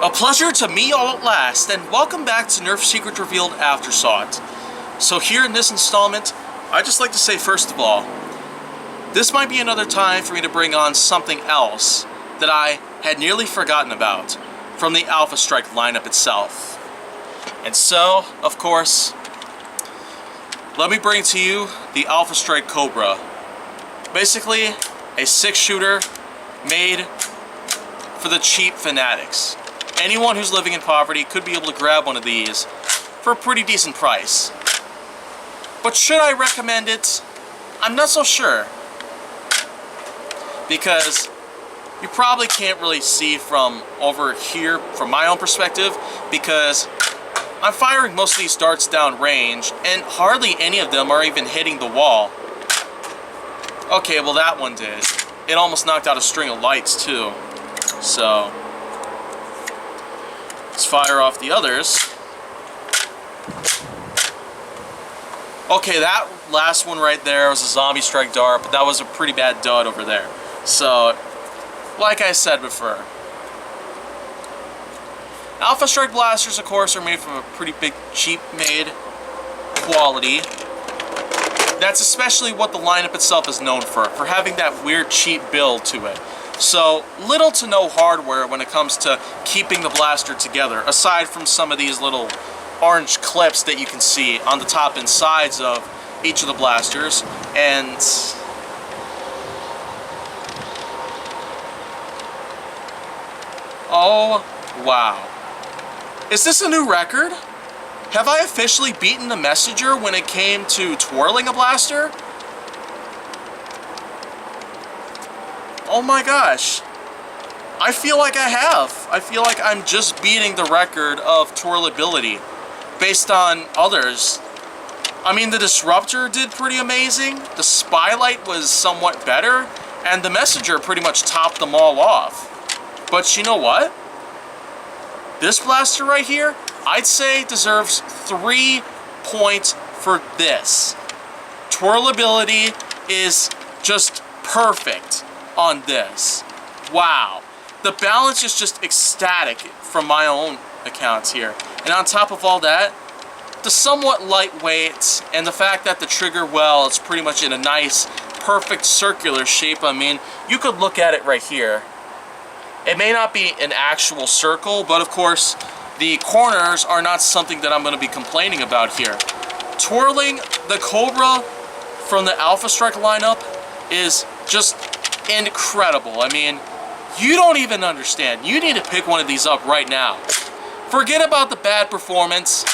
A pleasure to me all at last, and welcome back to Nerf Secret Revealed Aftersought. So here in this installment, I'd just like to say first of all, this might be another time for me to bring on something else that I had nearly forgotten about from the Alpha Strike lineup itself. And so, of course, let me bring to you the Alpha Strike Cobra. Basically, a 6-shooter made for the cheap fanatics. Anyone who's living in poverty could be able to grab one of these for a pretty decent price. But should I recommend it? I'm not so sure. Because you probably can't really see from over here from my own perspective, because I'm firing most of these darts down range and hardly any of them are even hitting the wall. Okay, well that one did. It almost knocked out a string of lights too. So let's fire off the others. Okay, that last one right there was a zombie strike dart, but that was a pretty bad dud over there. So, like I said before, Alpha Strike blasters, of course, are made from a pretty big, cheap-made quality. That's especially what the lineup itself is known for having that weird, cheap build to it. So, little to no hardware when it comes to keeping the blaster together, aside from some of these little orange clips that you can see on the top and sides of each of the blasters. And oh, wow. Is this a new record? Have I officially beaten the messenger when it came to twirling a blaster? Oh my gosh. I feel like I have. I feel like I'm just beating the record of twirlability based on others. I mean, the Disruptor did pretty amazing. The Spylight was somewhat better. And the Messenger pretty much topped them all off. But you know what? This blaster right here, I'd say deserves 3 points for this. Twirlability is just perfect on this. Wow. The balance is just ecstatic from my own accounts here. And on top of all that, the somewhat lightweight and the fact that the trigger well is pretty much in a nice, perfect circular shape. I mean, you could look at it right here. It may not be an actual circle, but of course, the corners are not something that I'm going to be complaining about here. Twirling the Cobra from the Alpha Strike lineup is just incredible. I mean, you don't even understand. You need to pick one of these up right now. Forget about the bad performance.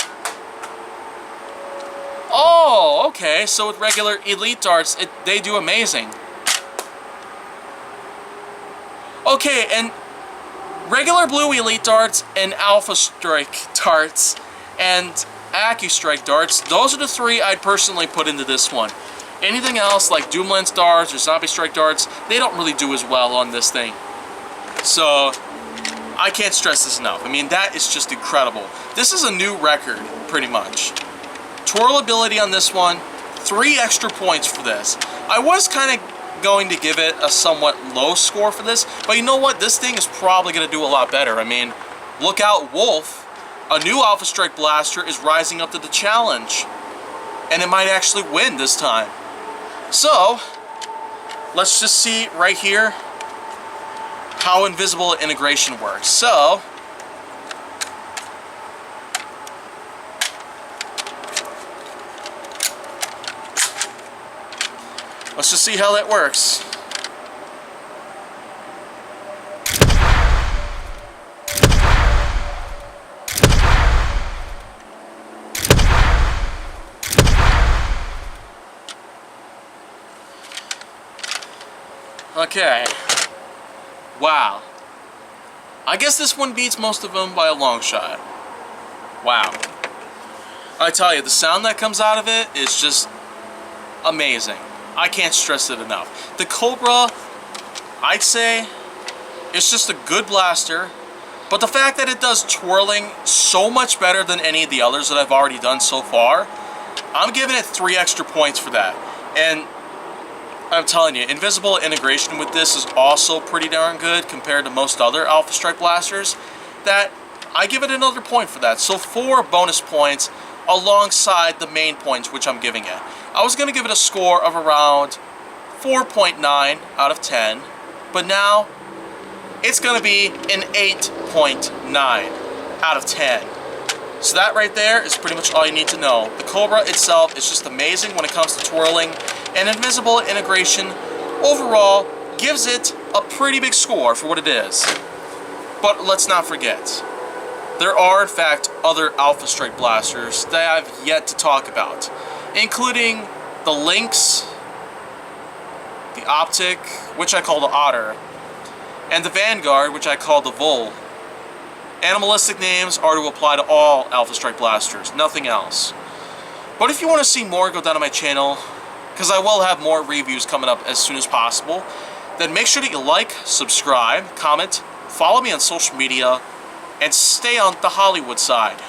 Oh, okay, so with regular Elite darts, they do amazing. Okay, and regular blue Elite darts and Alpha Strike darts and AccuStrike darts, those are the 3 I'd personally put into this one. Anything else like Doomlens darts or Zombie Strike darts, they don't really do as well on this thing. So, I can't stress this enough. I mean, that is just incredible. This is a new record, pretty much. Twirlability on this one, 3 extra points for this. I was kind of going to give it a somewhat low score for this, but you know what? This thing is probably going to do a lot better. I mean, look out, Wolf. A new Alpha Strike blaster is rising up to the challenge, and it might actually win this time. So, let's just see right here how invisible integration works. So, let's just see how that works. Okay. Wow. I guess this one beats most of them by a long shot. Wow. I tell you, the sound that comes out of it is just amazing. I can't stress it enough. The Cobra, I'd say, it's just a good blaster, but the fact that it does twirling so much better than any of the others that I've already done so far, I'm giving it 3 extra points for that. And I'm telling you, invisible integration with this is also pretty darn good compared to most other Alpha Strike blasters. that I give it another point for that. So 4 bonus points alongside the main points which I'm giving it. I was going to give it a score of around 4.9 out of 10, but now it's going to be an 8.9 out of 10. So that right there is pretty much all you need to know. The Cobra itself is just amazing when it comes to twirling, and invisible integration overall gives it a pretty big score for what it is. But let's not forget, there are in fact other Alpha Strike blasters that I've yet to talk about, including the Lynx, the Optic, which I call the Otter, and the Vanguard, which I call the Vole. Animalistic names are to apply to all Alpha Strike blasters, nothing else. But if you want to see more, go down to my channel, because I will have more reviews coming up as soon as possible. Then make sure that you like, subscribe, comment, follow me on social media, and stay on the Hollywood side.